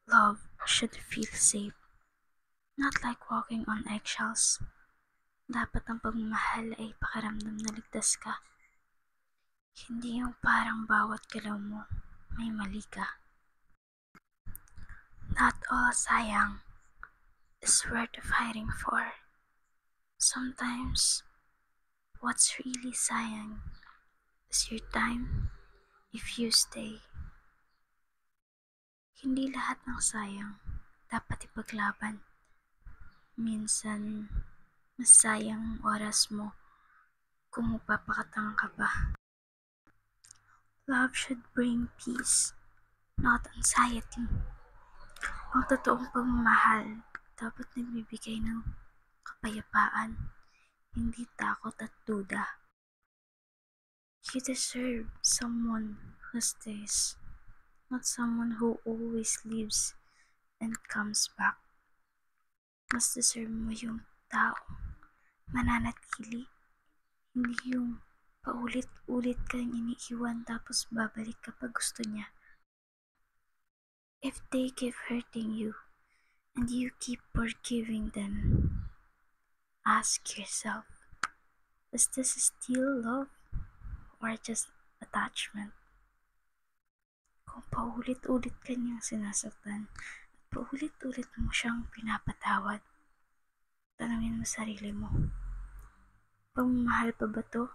Love should feel safe, not like walking on eggshells. Dapat ang pagmamahal ay pakiramdam na ligtas ka. Hindi yung parang bawat galaw mo may mali ka. Not all sayang is worth fighting for. Sometimes, what's really sayang is your time if you stay. Hindi lahat ng sayang dapat ipaglaban. Minsan, mas sayang ang oras mo kung magpapakatanga ka pa. Love should bring peace, not anxiety. Ang totoong pagmamahal dapat nagbibigay ng kapayapaan, hindi takot at duda. You deserve someone who stays, not someone who always leaves and comes back. Mas deserve mo yung tao mananatili, hindi yung paulit-ulit kang iniiwan tapos babalik kapag gusto niya. If they keep hurting you and you keep forgiving them, ask yourself, is this still love or just attachment? Kung paulit-ulit ka niyang sinasaktan at paulit-ulit mo siyang pinapatawad, tanungin mo sarili mo, pagmamahal pa ba to